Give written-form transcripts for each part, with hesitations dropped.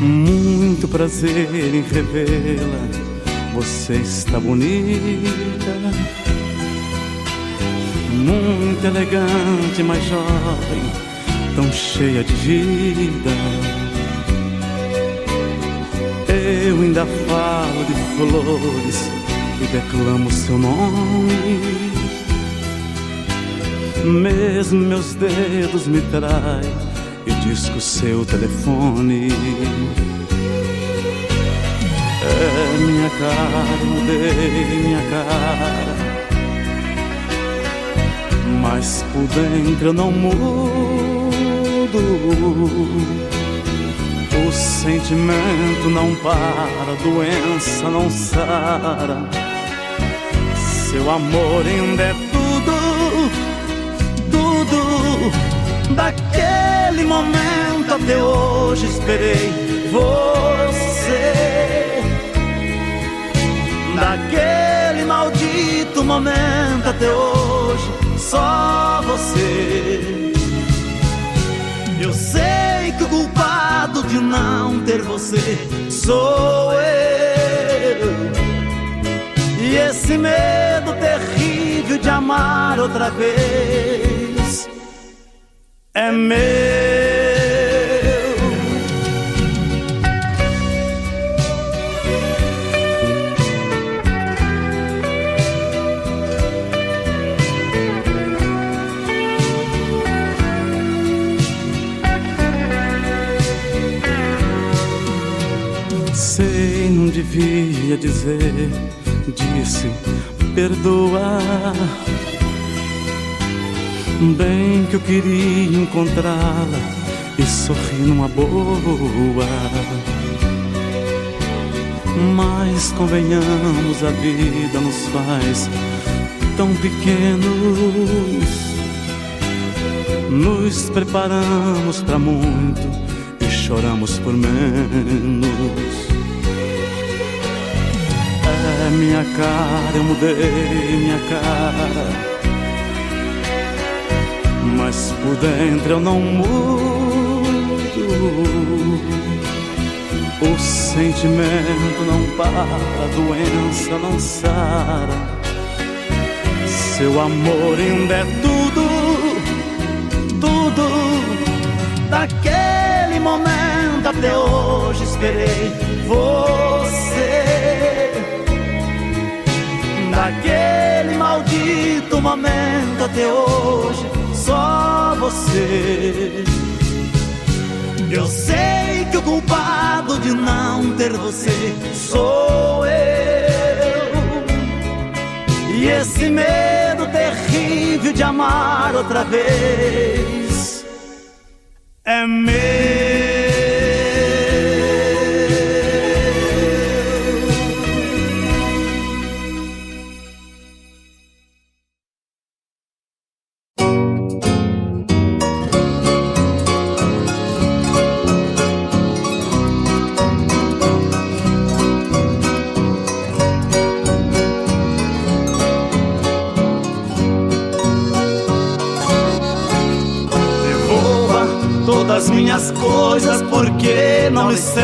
Muito prazer em revê-la, você está bonita, muito elegante, mais jovem, tão cheia de vida. Eu ainda falo de flores e declamo seu nome. Mesmo meus dedos me traem e disco seu telefone. É minha cara, mudei minha cara, mas por dentro eu não mudo. O sentimento não para, a doença não sara. Seu amor ainda é tudo, tudo. Daquele momento até hoje esperei você. Daquele maldito momento até hoje, só você. Eu sei que o culpado de não ter você sou eu. E esse medo terrível de amar outra vez é meu. Sei, não devia dizer, disse, perdoa. Bem que eu queria encontrá-la e sorrir numa boa. Mas convenhamos, a vida nos faz tão pequenos. Nos preparamos pra muito e choramos por menos. É minha cara, eu mudei minha cara, mas por dentro eu não mudo. O sentimento não para, a doença não sara. Seu amor ainda é tudo, tudo. Daquele momento até hoje esperei você. Daquele maldito momento até hoje, só você. Eu sei que o culpado de não ter você sou eu. E esse medo terrível de amar outra vez é meu. Todas minhas coisas porque não me servem.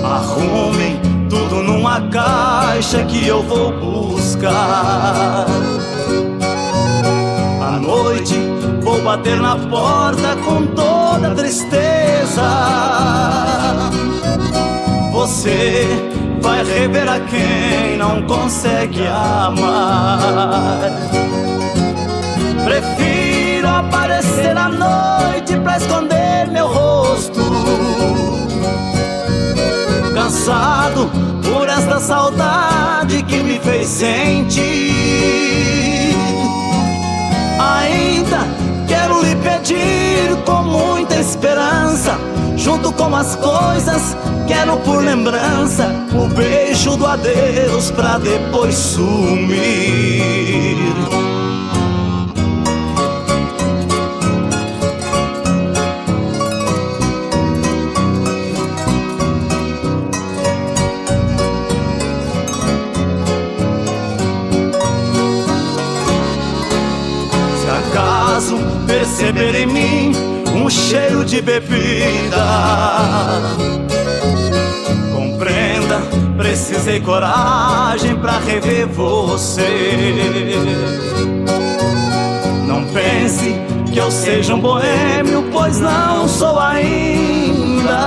Arrumem tudo numa caixa que eu vou buscar. À noite vou bater na porta com toda tristeza. Você vai rever a quem não consegue amar. Prefiro aparecer à noite pra esconder meu rosto, cansado por esta saudade que me fez sentir. Ainda quero lhe pedir com muita esperança, junto com as coisas quero por lembrança o beijo do adeus pra depois sumir. Perceber em mim um cheiro de bebida. Compreenda, precisei coragem pra rever você. Não pense que eu seja um boêmio, pois não sou ainda.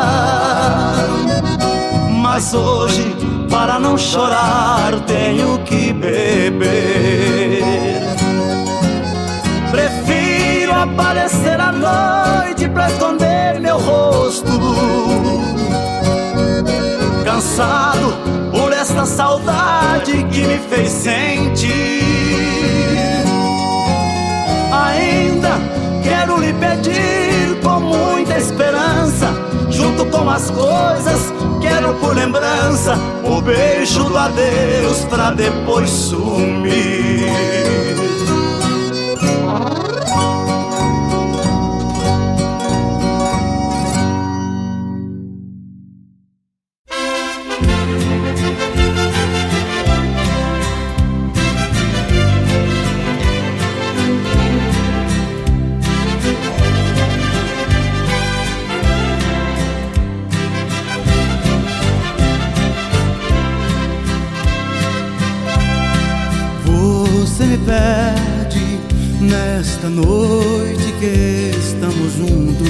Mas hoje, para não chorar, tenho que beber. Prefiro aparecer à noite pra esconder meu rosto, cansado por esta saudade que me fez sentir. Ainda quero lhe pedir com muita esperança, junto com as coisas, quero por lembrança o beijo do adeus pra depois sumir. Você me pede nesta noite que estamos juntos,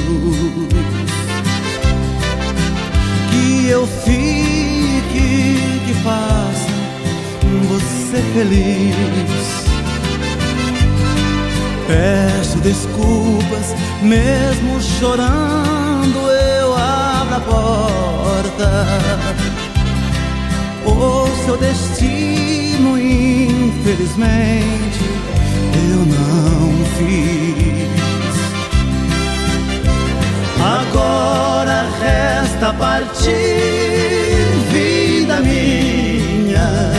que eu fique, que faça você feliz. Peço desculpas, mesmo chorando eu abro a porta. O seu destino, infelizmente, eu não fiz. Agora resta partir, vida minha.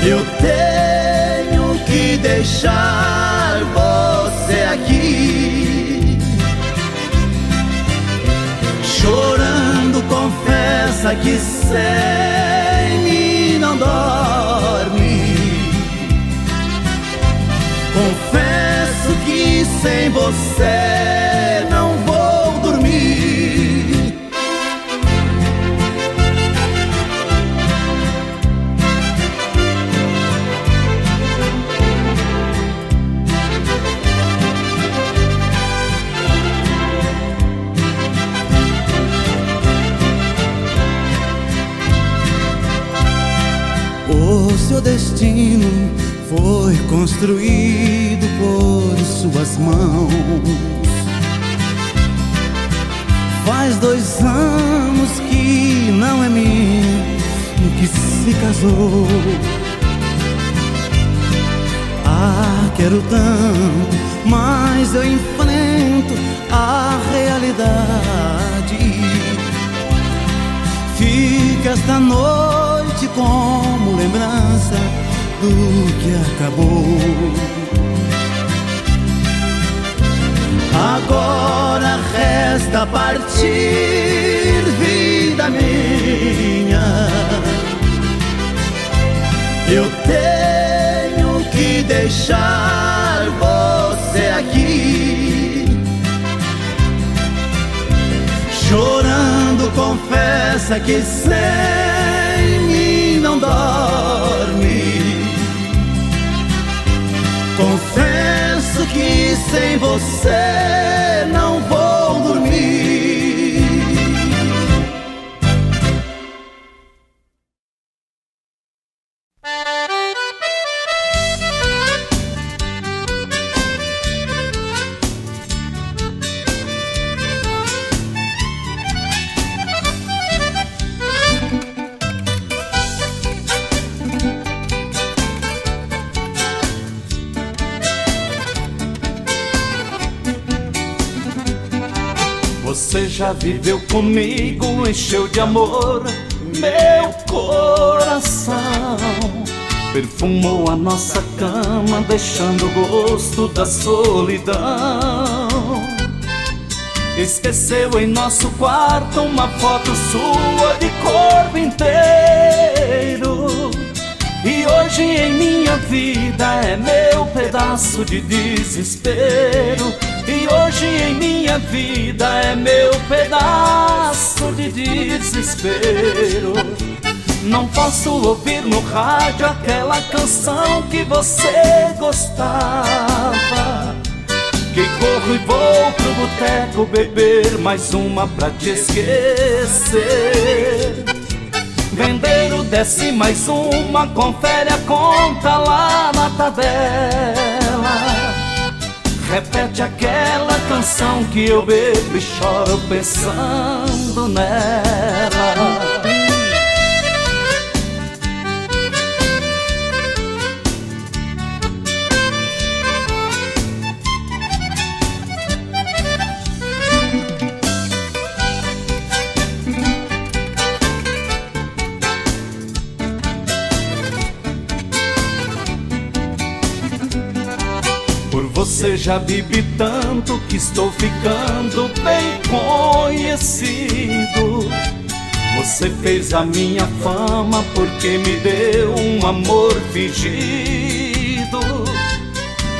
Eu tenho que deixar você aqui, chorando, confessa que sem mim não dorme. Confesso que sem você não vou dormir. O seu destino foi construído por suas mãos. Faz 2 anos que não é mim que se casou. Ah, quero tanto, mas eu enfrento a realidade. Fica esta noite como lembrança do que acabou. Agora resta partir, vida minha. Eu tenho que deixar você aqui, chorando, confessa que sem mim não dorme. Confesso que sem você não vou dormir. Você já viveu comigo, encheu de amor meu coração. Perfumou a nossa cama, deixando o gosto da solidão. Esqueceu em nosso quarto uma foto sua de corpo inteiro. E hoje em minha vida é meu pedaço de desespero. E hoje em minha vida é meu pedaço de desespero. Não posso ouvir no rádio aquela canção que você gostava, que corro e vou pro boteco beber mais uma pra te esquecer. Vendeiro desce mais uma, confere a conta lá na tabela. Repete aquela canção que eu bebo e choro pensando nela. Você já bebi tanto que estou ficando bem conhecido. Você fez a minha fama porque me deu um amor fingido.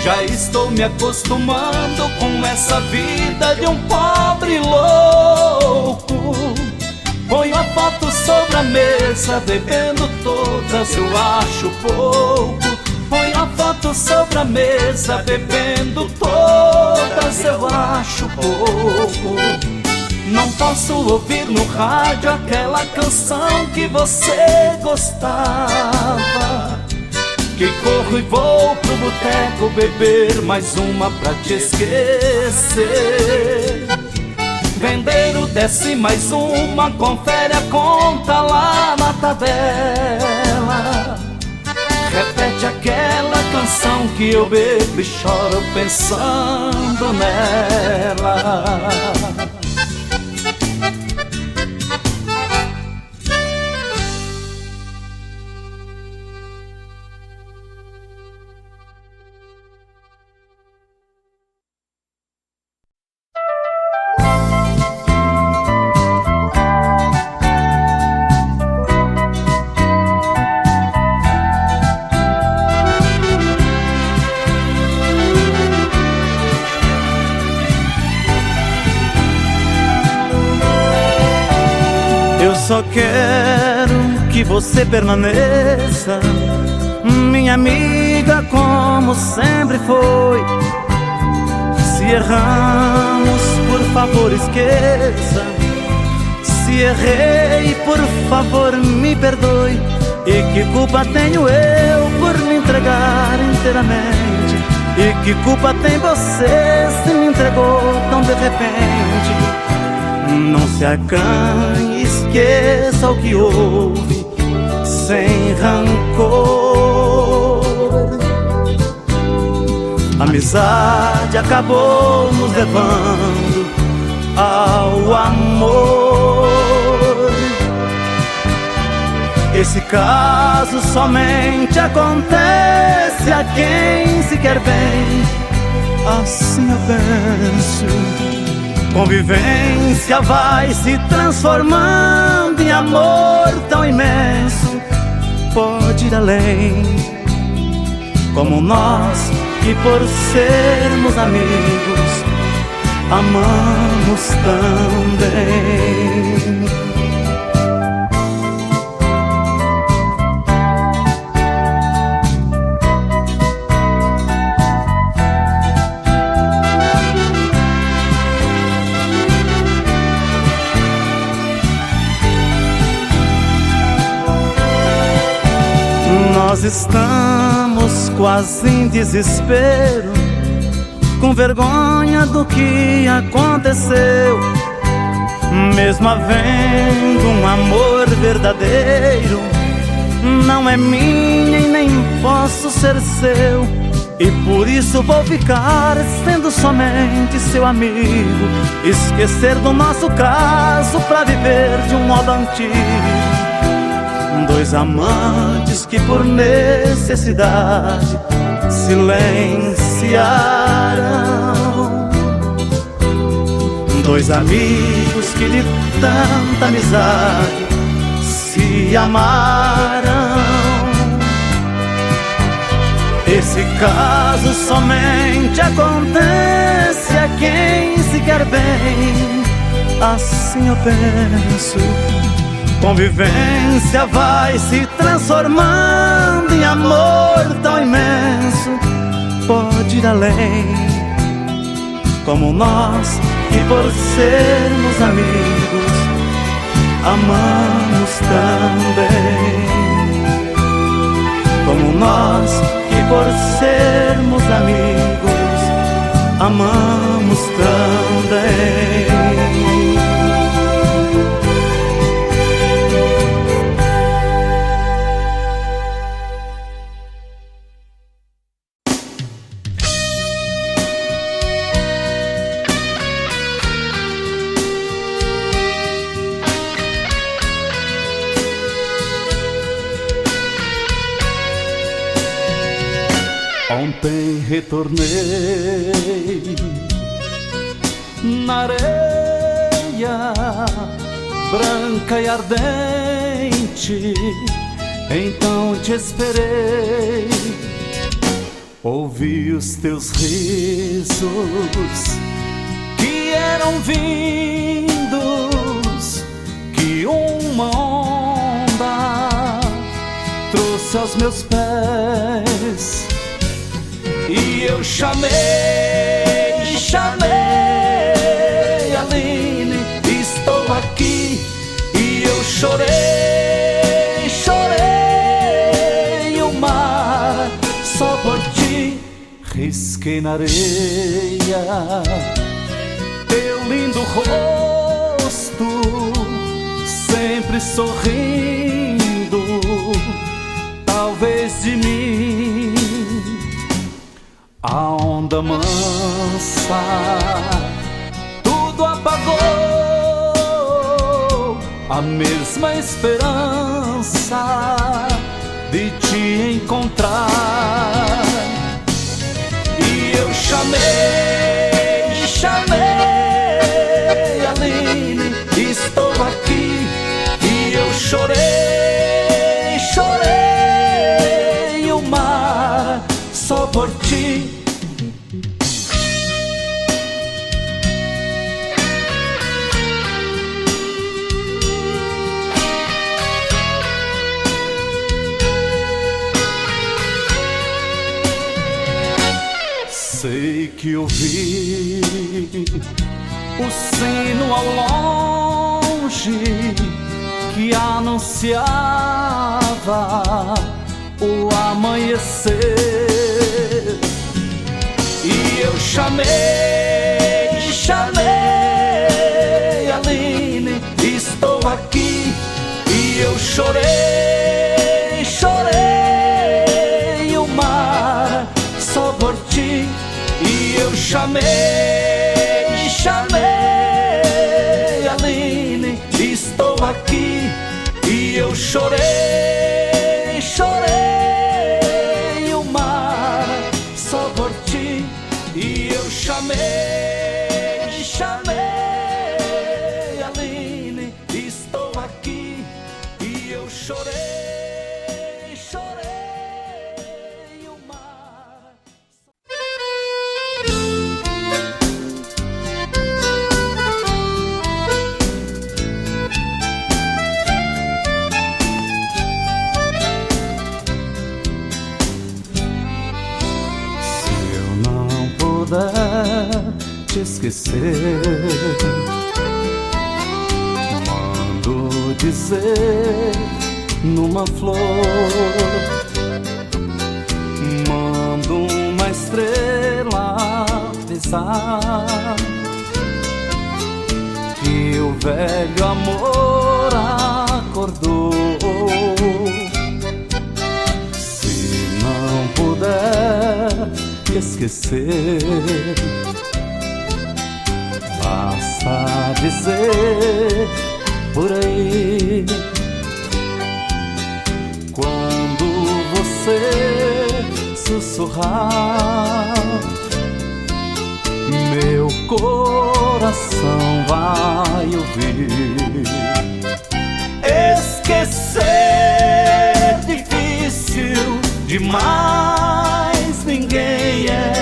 Já estou me acostumando com essa vida de um pobre louco. Ponho a foto sobre a mesa, bebendo todas, eu acho pouco. Põe a foto sobre a mesa, bebendo todas, eu acho pouco. Não posso ouvir no rádio aquela canção que você gostava, que corro e vou pro boteco beber mais uma pra te esquecer. Vendeiro desce mais uma, confere a conta lá na tabela. Repete aquela canção que eu bebo e choro pensando nela. Só quero que você permaneça minha amiga como sempre foi. Se erramos, por favor esqueça. Se errei, por favor me perdoe. E que culpa tenho eu por me entregar inteiramente? E que culpa tem você se me entregou tão de repente? Não se acanhe, esqueça o que houve, sem rancor. A amizade acabou nos levando ao amor. Esse caso somente acontece a quem se quer bem, assim eu penso. Convivência vai se transformando em amor tão imenso, pode ir além. Como nós, que por sermos amigos, amamos também. Nós estamos quase em desespero, com vergonha do que aconteceu. Mesmo havendo um amor verdadeiro, não é minha e nem posso ser seu. E por isso vou ficar sendo somente seu amigo, esquecer do nosso caso pra viver de um modo antigo. Dois amantes que por necessidade silenciaram. Dois amigos que de tanta amizade se amaram. Esse caso somente acontece a quem quer bem, assim eu penso. Convivência vai se transformando em amor tão imenso. Pode ir além, como nós que por sermos amigos amamos também. Como nós que por sermos amigos amamos também. Ontem retornei na areia branca e ardente, então te esperei. Ouvi os teus risos que eram vindos, que uma onda trouxe aos meus pés. E eu chamei, Aline, estou aqui. E eu chorei o mar só por ti. Risquei na areia teu lindo rosto, sempre sorrindo, talvez de mim. A onda mansa tudo apagou, a mesma esperança de te encontrar. E eu chamei, Aline, estou aqui. E eu chorei o mar só por ti. Sei que ouvi o sino ao longe que anunciava o amanhecer. E eu chamei, Aline, estou aqui. E eu chorei o mar só por ti. E eu chamei, Aline, estou aqui. E eu chorei o mar só por ti. E eu chamei, Aline, estou aqui. E eu chorei o mar. Te esquecer, mando dizer numa flor, mando uma estrela avisar que o velho amor acordou. Se não puder esquecer, basta dizer por aí. Quando você sussurrar, meu coração vai ouvir. Esquecer é difícil demais, ninguém é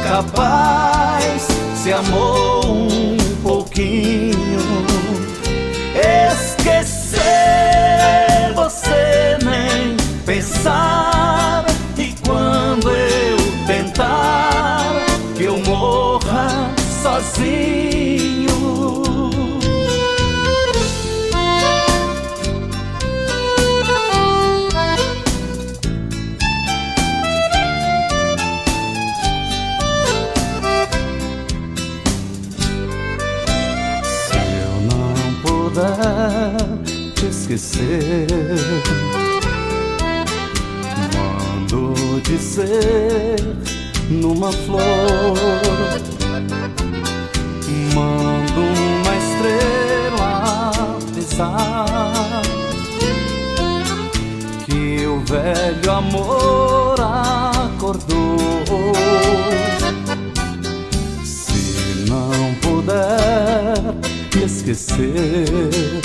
capaz. Se amou um pouquinho. Esquecer você nem pensar, e quando eu tentar que eu morra sozinho. Se eu não puder te esquecer, mando dizer numa flor, mando uma estrela avisar que o velho amor acordou. Se não puder me esquecer,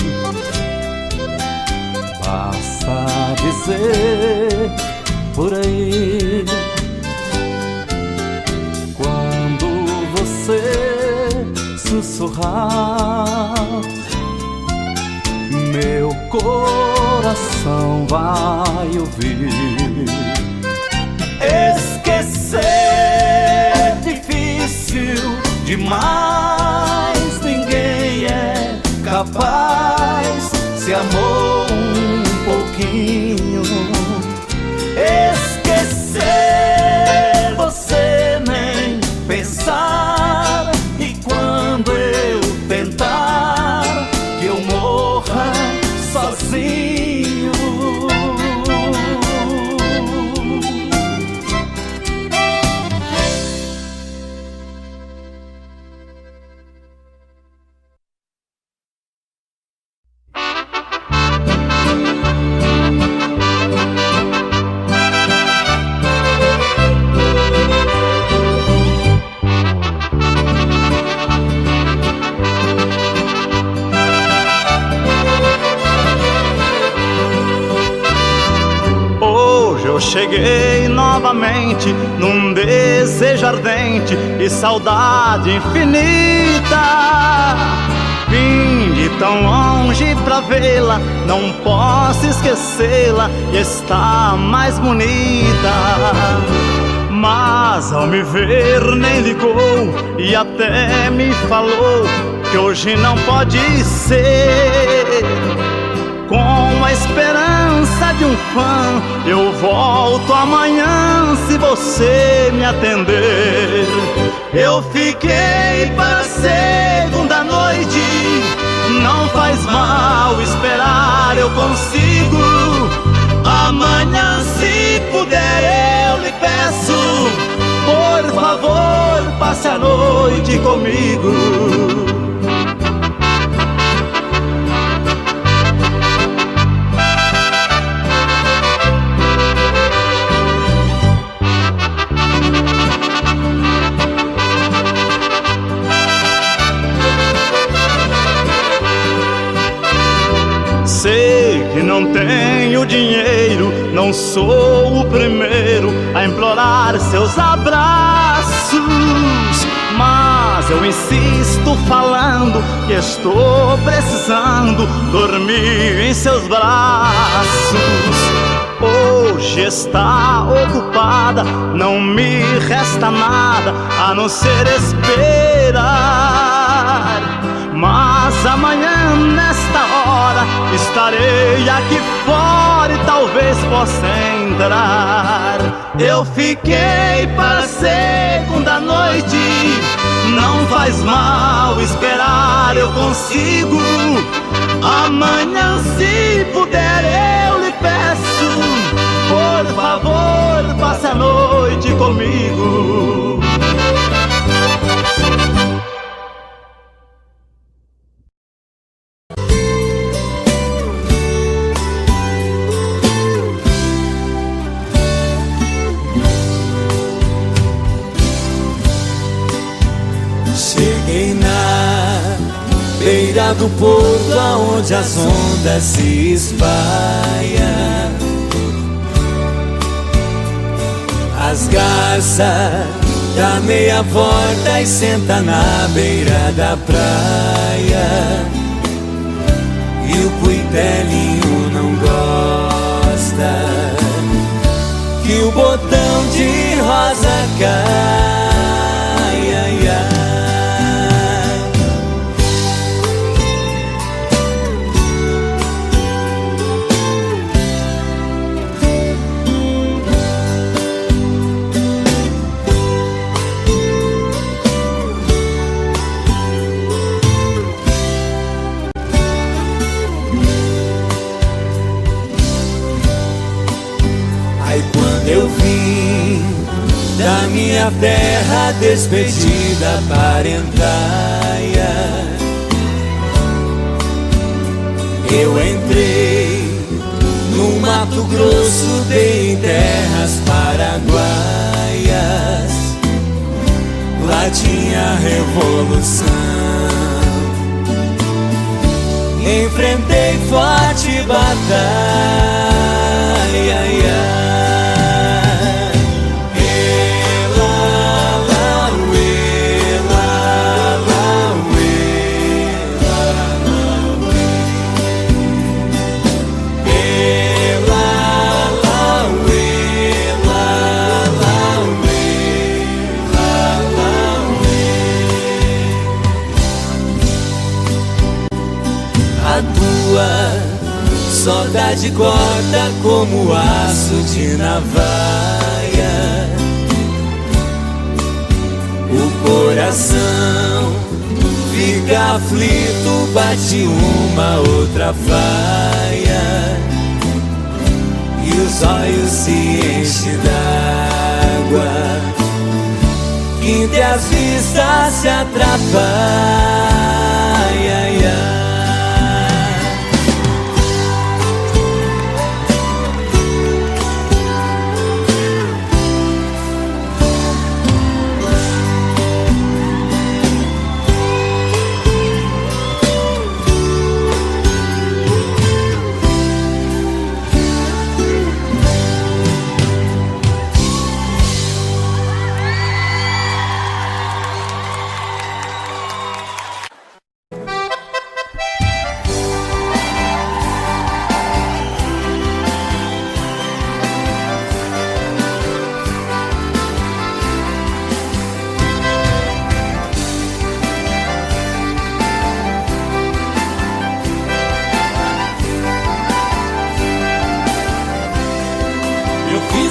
basta dizer por aí, quando você sussurrar, meu coração vai ouvir. Esquecer é difícil demais, ninguém é capaz, se amou um pouquinho. Esquecer você nem pensar, e quando eu tentar que eu morra sozinho. Eu cheguei novamente num desejo ardente e saudade infinita. Vim de tão longe pra vê-la, não posso esquecê-la, e está mais bonita. Mas ao me ver nem ligou e até me falou que hoje não pode ser. Com a esperança de um fã, eu volto amanhã se você me atender. Eu fiquei para a segunda noite, não faz mal esperar, eu consigo. Amanhã, se puder, eu lhe peço, por favor, passe a noite comigo. Sei que não tenho dinheiro, não sou o primeiro a implorar seus abraços, mas eu insisto falando que estou precisando dormir em seus braços. Hoje está ocupada, não me resta nada a não ser esperar. Mas amanhã nesta hora estarei aqui fora e talvez possa entrar. Eu fiquei para a segunda noite, não faz mal esperar, eu consigo. Amanhã, se puder, eu lhe peço, por favor, passe a noite comigo. Cheguei na beira do porto, aonde as ondas se espalham. As garças dá meia volta e senta na beira da praia. E o cuitelinho não gosta que o botão de rosa cai, ai, ai. Quando eu vim da minha terra despedida parentaia, eu entrei no Mato Grosso, dei em terras paraguaias. Lá tinha revolução, enfrentei forte batalha, ai, ai. Saudade corta como aço de navalha. O coração fica aflito, bate uma outra faia, e os olhos se enchem d'água, que entre as vistas se atrapalha, ai, ai.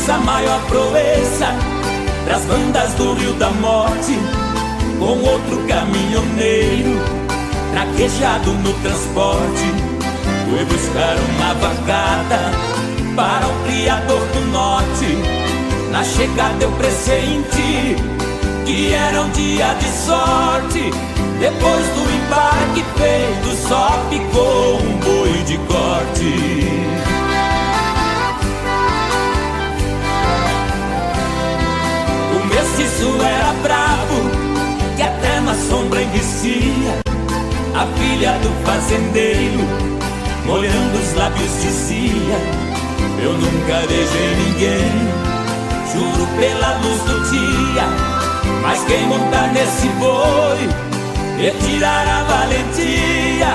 A maior proeza pras bandas do Rio da Morte, com outro caminhoneiro traquejado no transporte. Fui buscar uma vacada para o criador do norte. Na chegada eu pressenti que era um dia de sorte. Depois do embarque feito, só ficou um boi de corte. Isso era bravo, que até na sombra envicia. A filha do fazendeiro, molhando os lábios, dizia: eu nunca beijei ninguém, juro pela luz do dia. Mas quem montar nesse boi, retirar a valentia,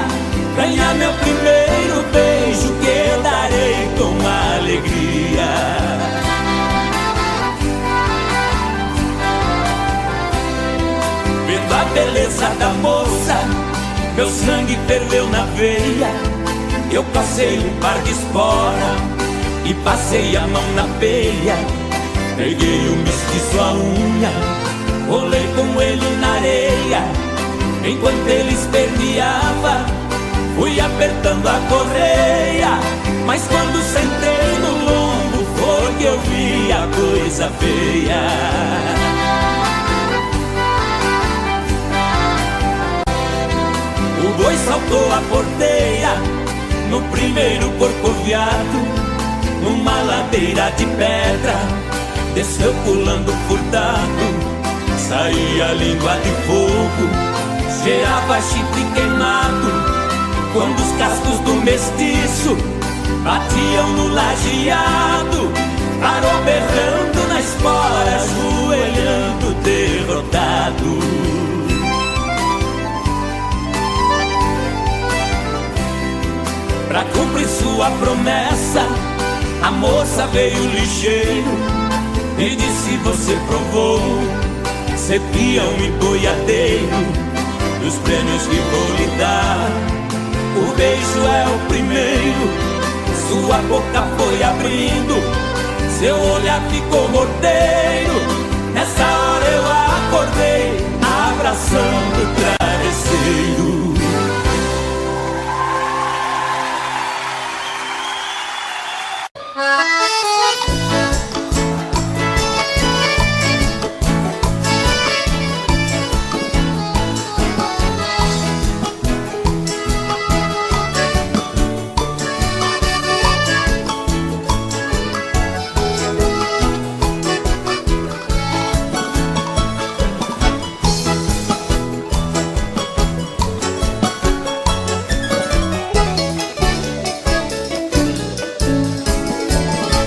ganhar meu primeiro beijo, que eu darei com alegria. Vendo a beleza da moça, meu sangue ferveu na veia. Eu passei um par de espora e passei a mão na peia. Peguei o mestiço à unha, rolei com ele na areia. Enquanto ele esperneava, fui apertando a correia. Mas quando sentei no lombo, foi que eu vi a coisa feia. O boi saltou a porteira no primeiro corcoviado, numa ladeira de pedra, desceu pulando furtado. Saía língua de fogo, cheirava chifre queimado, quando os cascos do mestiço batiam no lajeado. Parou berrando na na espora, ajoelhando derrotado. Pra cumprir sua promessa, a moça veio ligeiro e disse: você provou ser peão e boiadeiro dos prêmios que vou lhe dar. O beijo é o primeiro, sua boca foi abrindo, seu olhar ficou morteiro. Nessa hora eu acordei, abraçando o travesseiro.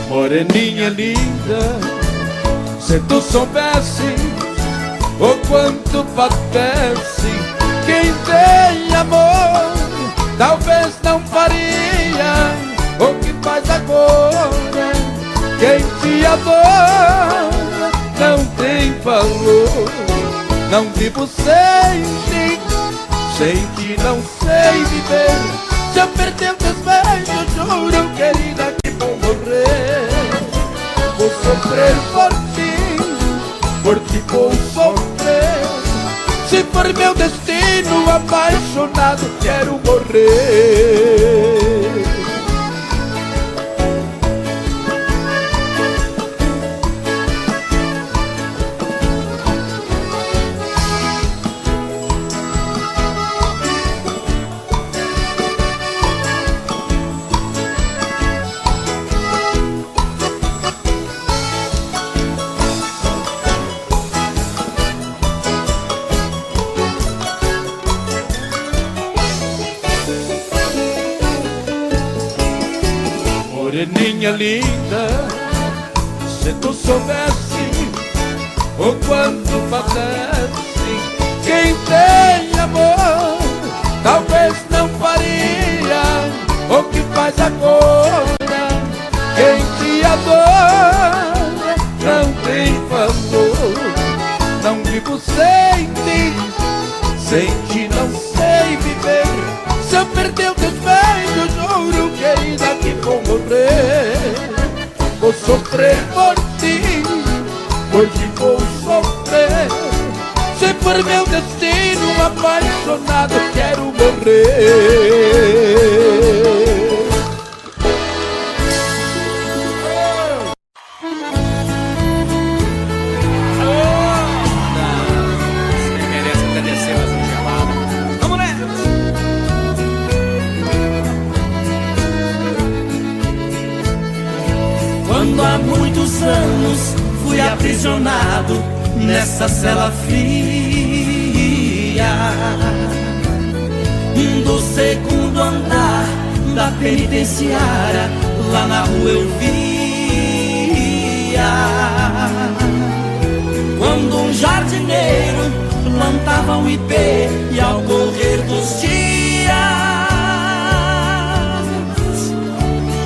Moreninha linda, se tu soubesse o quanto padece quem tem amor, talvez não faria o que faz agora. Quem te adora não tem valor. Não vivo sem ti, sem ti não sei viver. Se eu perder teus beijos, juro, querida, que vou morrer. Vou sofrer por ti vou sofrer. Se for meu destino, apaixonado, quero morrer. Moreninha linda, se tu soubesse o quanto padece quem tem amor, talvez não faria o que faz agora. Quem te adora não tem valor. Não vivo sem ti não sei viver. Se eu perder os teus beijos, juro, querida, que vou morrer. Vou sofrer por ti vou sofrer. Se for meu destino, apaixonado, quero morrer. Quando há muitos anos fui aprisionado nessa cela fria do segundo andar da penitenciária, lá na rua eu via quando um jardineiro plantava um ipê e ao correr dos dias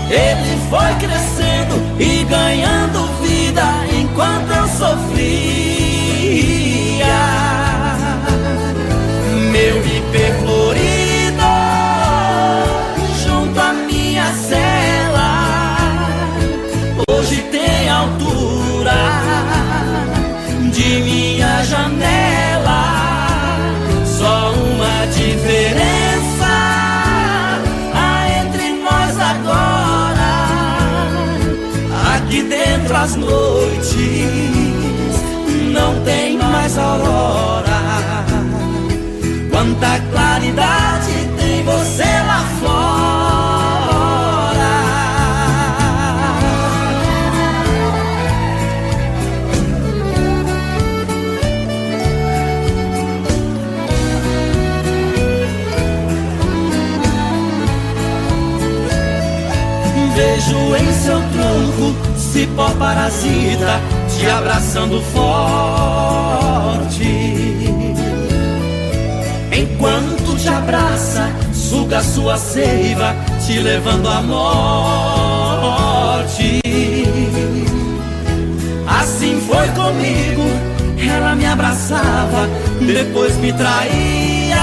ele foi crescendo e ganhando vida enquanto eu sofria. Meu ipê florido junto à minha cela hoje tem altura de minha janela. Só uma diferença há entre nós agora: aqui dentro as noites não tem mais aurora. Quanta claridade tem você lá fora. Vejo em seu tronco cipó parasita, te abraçando forte. Enquanto te abraça, suga sua seiva, te levando à morte. Assim foi comigo, ela me abraçava, depois me traía.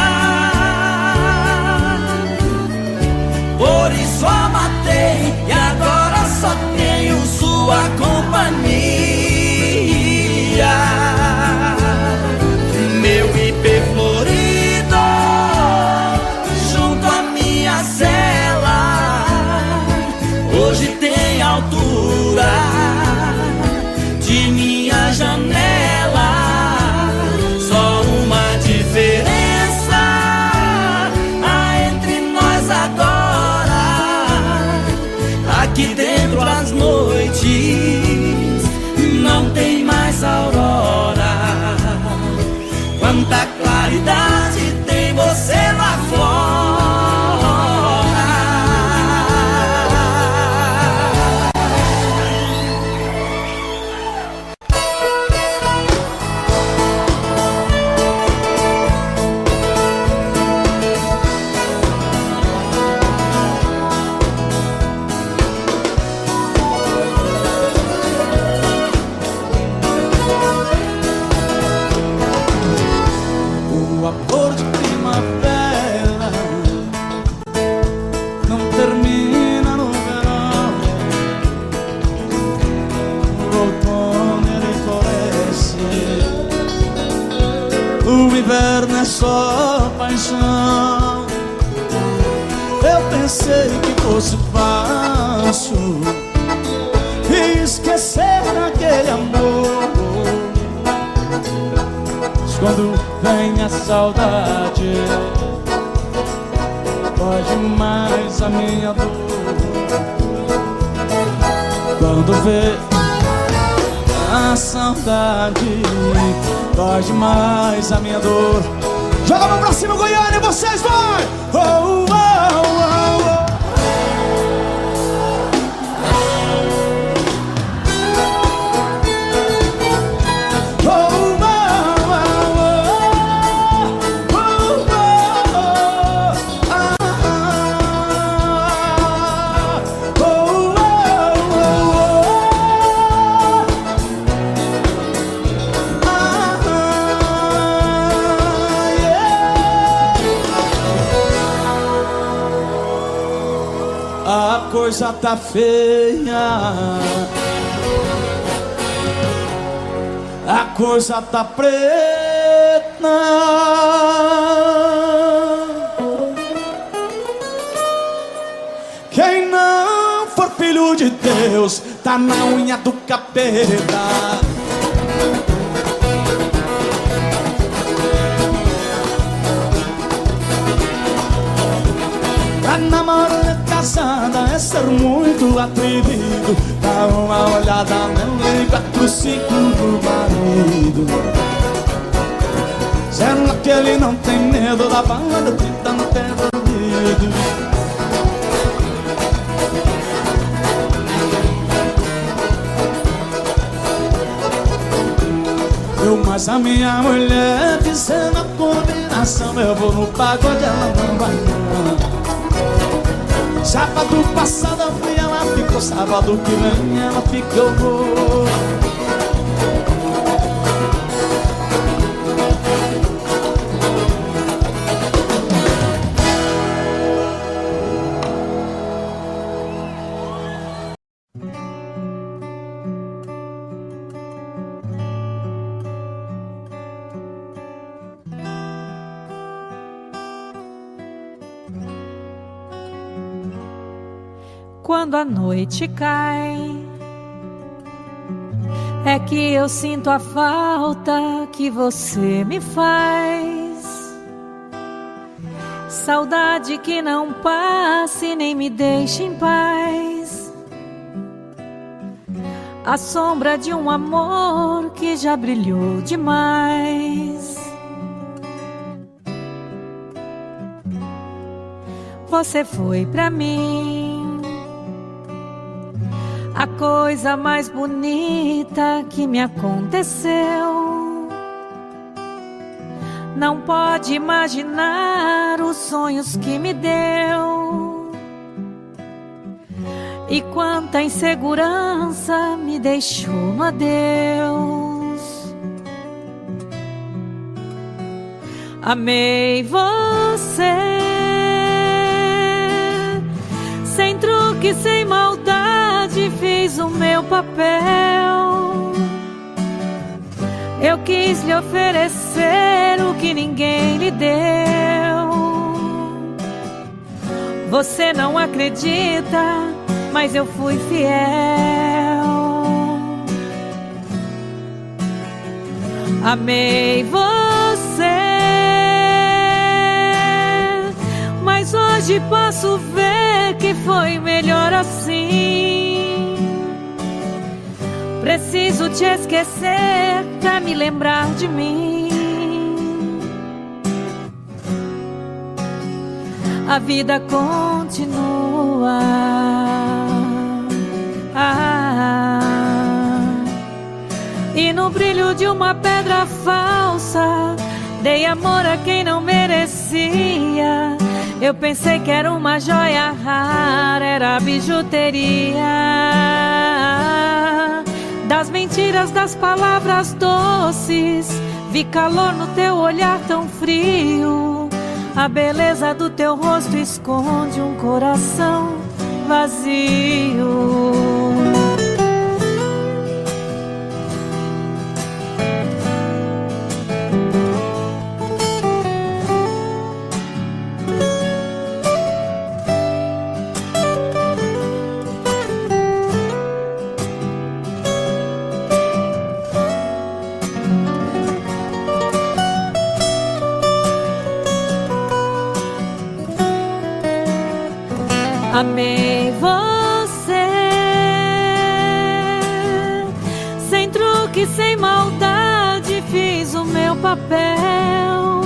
Por isso a matei e agora só tenho sua companhia. Meu ipê florido junto à minha cela, hoje tem altura de minha janela. Só uma diferença há entre nós agora: aqui dentro as noites não tem mais aurora. Quanta claridade tem você lá fora. O amor de primavera não termina no verão. O outono ele floresce, o inverno é só paixão. Eu pensei que fosse fácil esquecer aquele amor, mas quando vem a saudade, dói demais a minha dor. Quando vê a saudade, dói demais a minha dor. Joga a mão pra cima, Goiânia, vocês vai! Oh, oh, oh, oh. A coisa tá feia, a coisa tá preta. Quem não for filho de Deus tá na unha do capeta. Pra namorar casada é ser muito atrevido. Dá uma olhada no 4-5 do marido. Será que ele não tem medo da banda gritando até do ouvido? Eu mais a minha mulher dizendo a combinação: eu vou no pagode, ela não vai não. Sábado passado eu fui, ela ficou. Sábado que vem ela fica, eu vou. Quando a noite cai, é que eu sinto a falta que você me faz. Saudade que não passe nem me deixe em paz. A sombra de um amor que já brilhou demais. Você foi pra mim a coisa mais bonita que me aconteceu. Não pode imaginar os sonhos que me deu e quanta insegurança me deixou no adeus. Amei você, sem truque, sem maldade, fiz o meu papel. Eu quis lhe oferecer o que ninguém lhe deu. Você não acredita, mas eu fui fiel. Amei você, mas hoje posso ver que foi melhor assim. Preciso te esquecer pra me lembrar de mim. A vida continua. E no brilho de uma pedra falsa, dei amor a quem não merecia. Eu pensei que era uma joia rara, era bijuteria. Das mentiras, das palavras doces, vi calor no teu olhar tão frio. A beleza do teu rosto esconde um coração vazio. Amei você, sem truque, sem maldade, fiz o meu papel.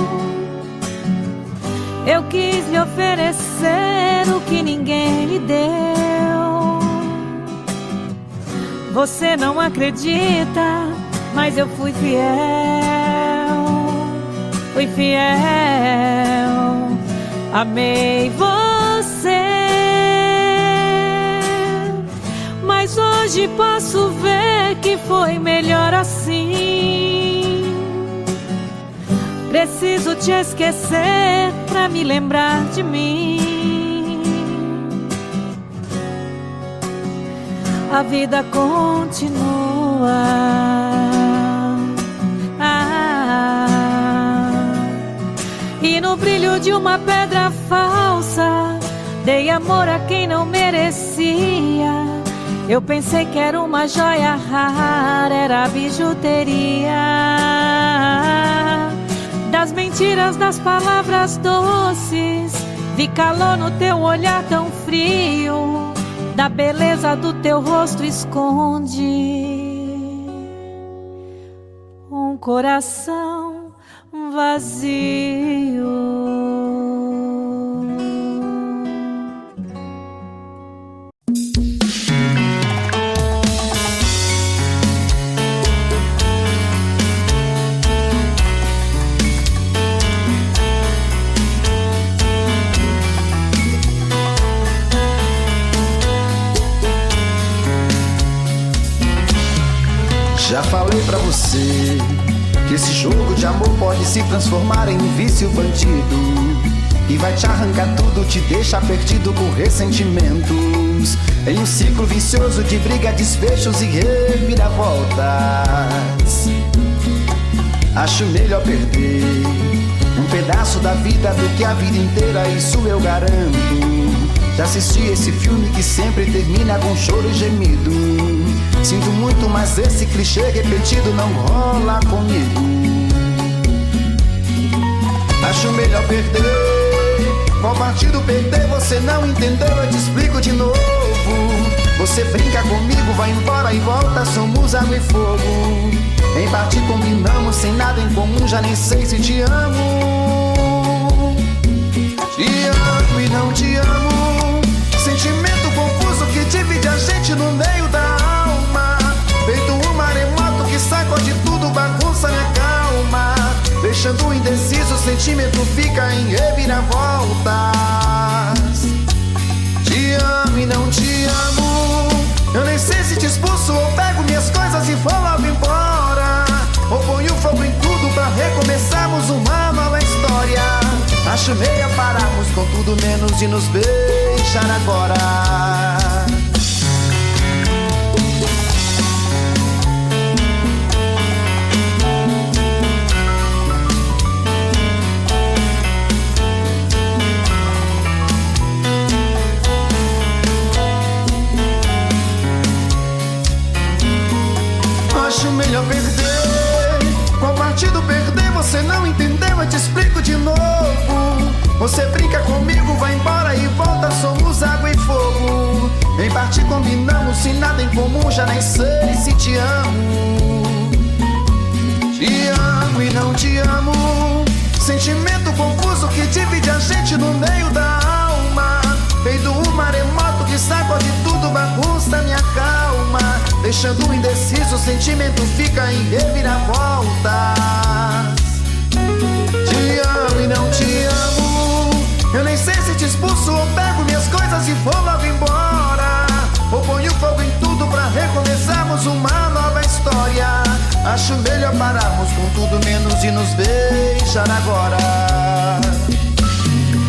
Eu quis lhe oferecer o que ninguém lhe deu. Você não acredita, mas eu fui fiel. Fui fiel. Amei você, mas hoje posso ver que foi melhor assim. Preciso te esquecer pra me lembrar de mim. A vida continua. E no brilho de uma pedra falsa, dei amor a quem não merecia. Eu pensei que era uma joia rara, era bijuteria. Das mentiras, das palavras doces, vi calor no teu olhar tão frio. Da beleza do teu rosto esconde um coração vazio. Já falei pra você que esse jogo de amor pode se transformar em um vício bandido e vai te arrancar tudo, te deixar perdido por ressentimentos, em um ciclo vicioso de briga, desfechos e reviravoltas. Acho melhor perder um pedaço da vida do que a vida inteira, isso eu garanto. Já assisti esse filme que sempre termina com choro e gemido. Sinto muito, mas esse clichê repetido não rola comigo. Acho melhor perder. Qual partido perder? Você não entendeu, eu te explico de novo. Você brinca comigo, vai embora e volta, somos água e fogo. Em parte combinamos, sem nada em comum, já nem sei se te amo. Te amo e não te amo. Sentimento confuso que divide a gente no meio da sentimento fica em reviravoltas. Te amo e não te amo. Eu nem sei se te expulso ou pego minhas coisas e vou logo embora, ou ponho fogo em tudo pra recomeçarmos uma nova história. Acho meia pararmos com tudo menos de nos beijar agora. Acho melhor perder. Qual partido perder? Você não entendeu, eu te explico de novo. Você brinca comigo, vai embora e volta, somos água e fogo. Em parte combinamos, se nada em comum, já nem sei se te amo. Te amo e não te amo. Sentimento confuso que divide a gente no meio da alma. Feito um maremoto que sacode tudo, bagunça minha calma. Deixando indeciso, o sentimento fica em reviravoltas. Te amo e não te amo. Eu nem sei se te expulso ou pego minhas coisas e vou logo embora, ou ponho fogo em tudo pra recomeçarmos uma nova história. Acho melhor pararmos com tudo menos de nos beijar agora.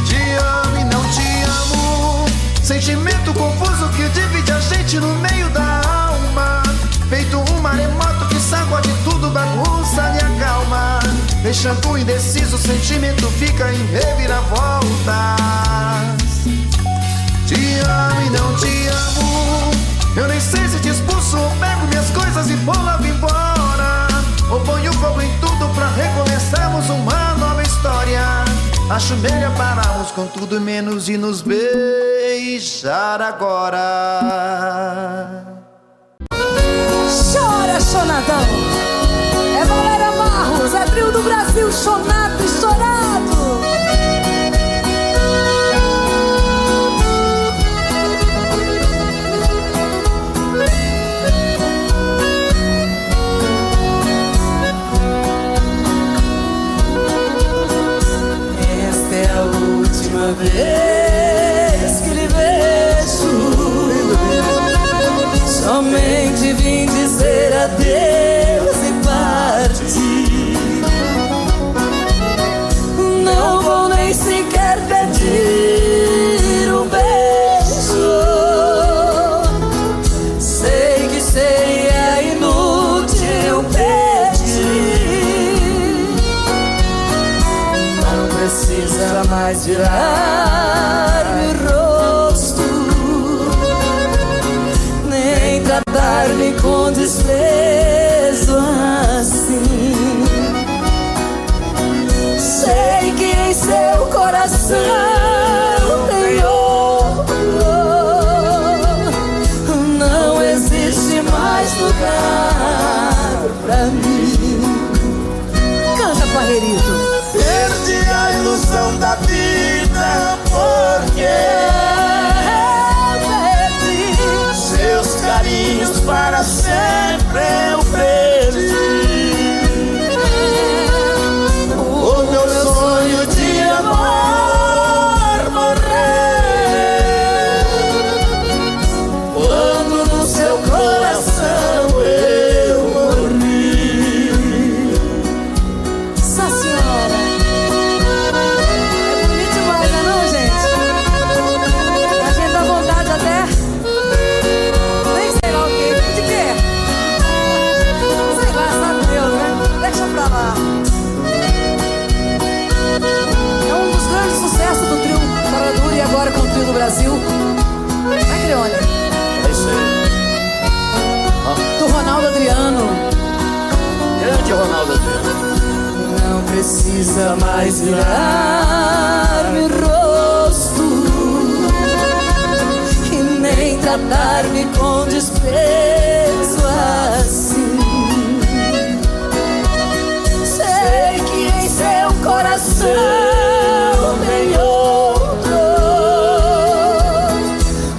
Te amo e não te amo. Sentimento confuso que divide a gente no meio da alma. Feito um maremoto que sacode tudo, bagunça minha calma. Deixando indeciso, o sentimento fica em reviravoltas. Te amo e não te amo. Eu nem sei se te expulso ou pego minhas coisas e vou logo embora, ou ponho fogo em tudo pra recomeçarmos uma nova história. Acho melhor pararmos com tudo menos de nos beijar agora. Chora, Chonadão. É Valéria Barros, é trio do Brasil, chonado e chorado. Esta é a última vez que lhe vejo. Somente vim dizer adeus e partir. Não vou nem sequer pedir um beijo. Sei que seria inútil pedir. Não precisa mais virar meu rosto, nem tratar-me com desprezo assim. Sei que em seu coração tem outro. Não existe mais lugar pra mim. Canta, Parreirito. Perdi a ilusão da vida porque seus carinhos para sempre eu perdi. O meu sonho de amor morreu quando no seu coração eu morri. Nossa Senhora. É bonito demais, não é, gente? A gente dá vontade até. Nem sei lá o que. De quê? Sei lá, sabe Deus, né? Deixa pra lá. É um dos grandes sucessos do trio Paradura e agora com o trio do Brasil. Vai, Creone. É isso aí. Do Ronaldo Adriano. Grande Ronaldo Adriano. Não precisa mais virar meu rosto e nem tratar-me com desprezo assim. Sei que em seu coração tem outro.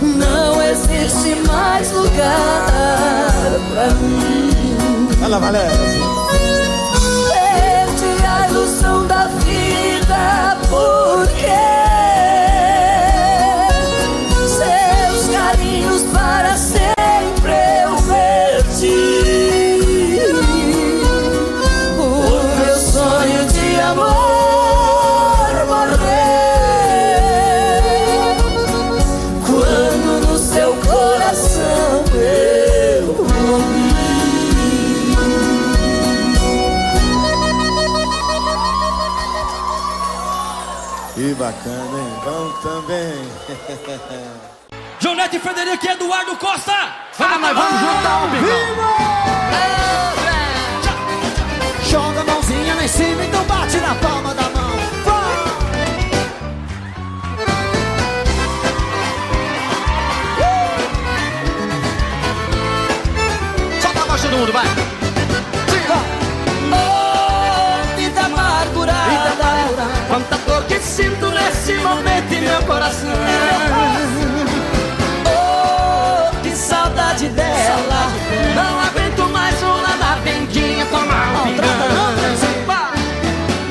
Não existe mais lugar pra mim. Fala, Valéria. Perdi a ilusão da vida bacana, hein? Vamos também. Jonete Frederico e Eduardo Costa. Nós vamos juntar o bigão. Joga a mãozinha lá em cima, então bate na palma da mão. Solta a voz todo mundo, vai. Oh, vida amargurada, quanta dor que sinto nesse momento em meu coração. Oh, que saudade dela, não aguento mais uma na vendinha tomar um pingão.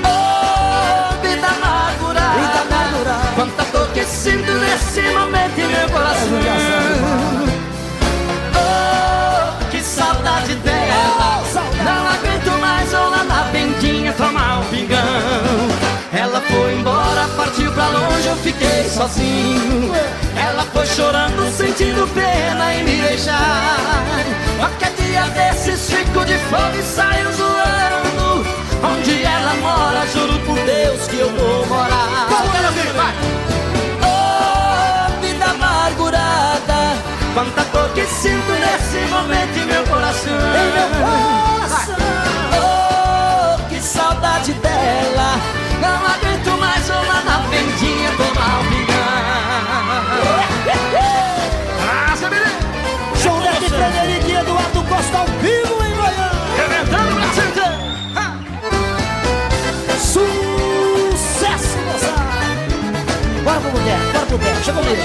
Oh, vida amargurada, quanta dor que sinto nesse momento em meu coração. Oh, que saudade dela, não aguento mais uma na vendinha tomar um pingão. Ela foi embora, partiu pra longe, eu fiquei sozinho. Ela foi chorando, sentindo pena em me deixar. Qualquer dia desses fico de fome e saio zoando. Onde ela mora, juro por Deus que eu vou morar. Oh, vida amargurada, quanta dor que sinto nesse momento em meu coração. Oh, que saudade dela, não aguento mais uma na vendinha tomar um pingão. Jonete Frederico e Eduardo Costa ao vivo em Goiânia. Reventando o Brasil inteiro. Sucesso, moçada. Bora pro boteco, chega comigo.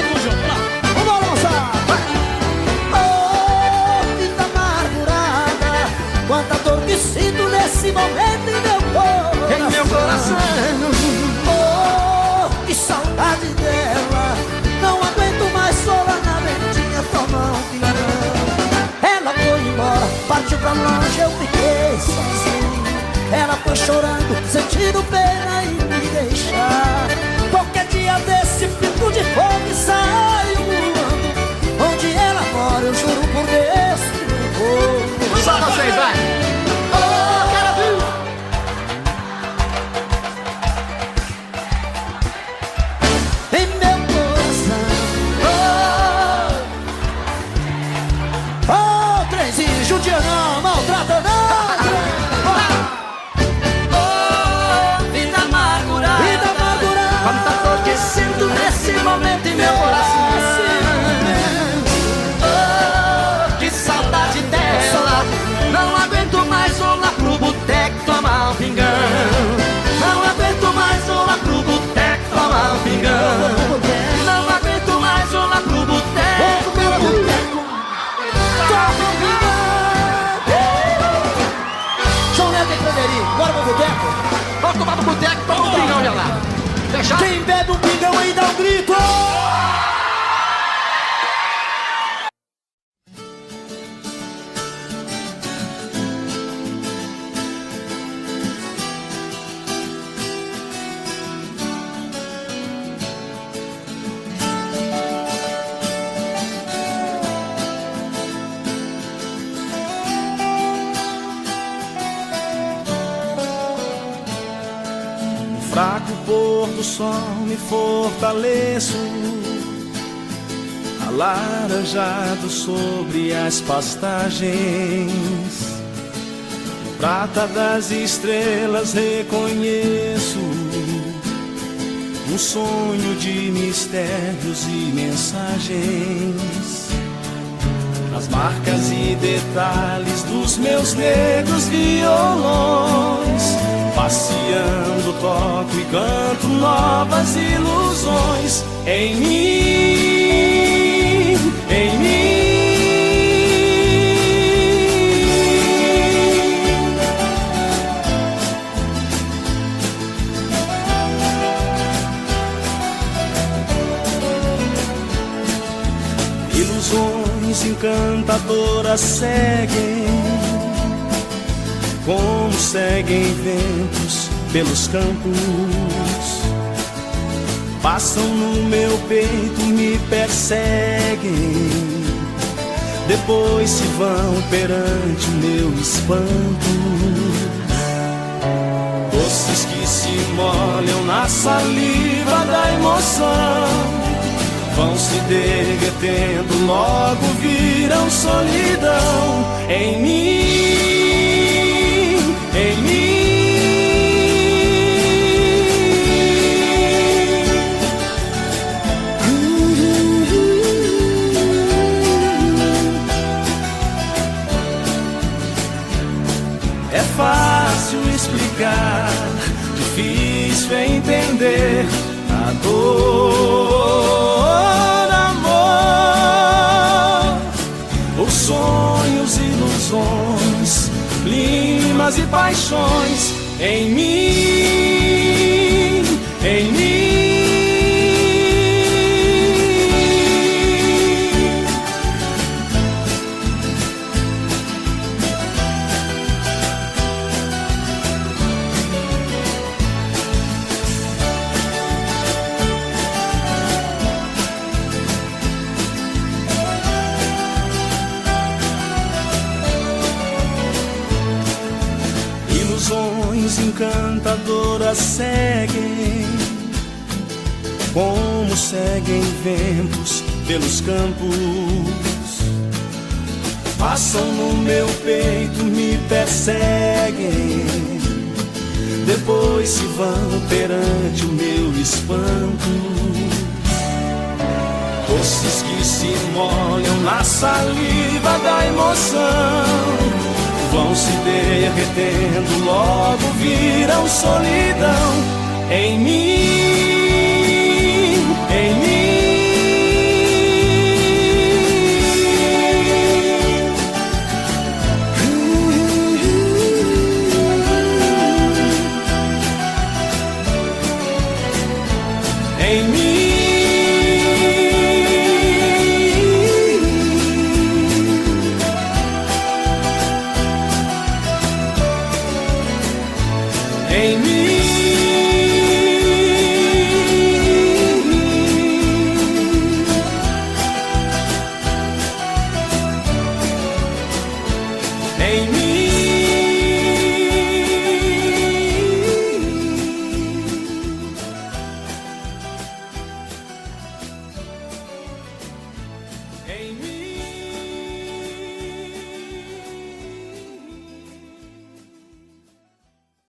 Vambora, moçada. Oh, vida amargurada, quanta dor que sinto nesse momento em meu coração. Em meu coração. Oh, que saudade dela, não aguento mais sola na vendinha tomar um pingão. Ela foi embora, partiu pra longe, eu fiquei sozinho. Ela foi chorando, sentindo pena em me deixar. Qualquer dia desse fico de fome e saio voando. Onde ela mora, eu juro por Deus que não vou. Só vocês, vai. Oh, quero ver. Em meu coração. Oh, trenzinho, judia não, maltrata não. Oh, vida amargurada, Vida amargurada, quanta dor que sinto nesse momento em meu coração. Oh, que saudade dela, não aguento mais lá pro boteco tomar um pingão. Não aguento mais lá pro boteco tomar um pingão. Não aguento mais lá pro boteco. Jonete e Frederico, bora pro boteco. Vamos tomar no boteco, toma um pingão já lá. Fechado? Quem bebe um pingão aí dá um grito. Fraco pôr do sol me fortaleço, alaranjado sobre as pastagens. Prata das estrelas reconheço um sonho de mistérios e mensagens. As marcas e detalhes dos meus negros violões, passeando toco e canto novas ilusões em mim, em mim. Ilusões encantadoras seguem, como seguem ventos pelos campos. Passam no meu peito, me perseguem, depois se vão perante o meu espanto. Doces que se se molham na saliva da emoção, vão se derretendo, logo viram solidão em mim, em mim. É fácil explicar, difícil é entender a dor, amor. Os sonhos, ilusões, climas e paixões em mim, em mim. Ilusões encantadoras seguem, como seguem ventos pelos campos. Passam no meu peito, me perseguem, depois se vão perante o meu espanto. Doces que se molham na saliva da emoção, vão se derretendo, logo viram solidão em mim, em mim. Em mim. Em mim, em mim.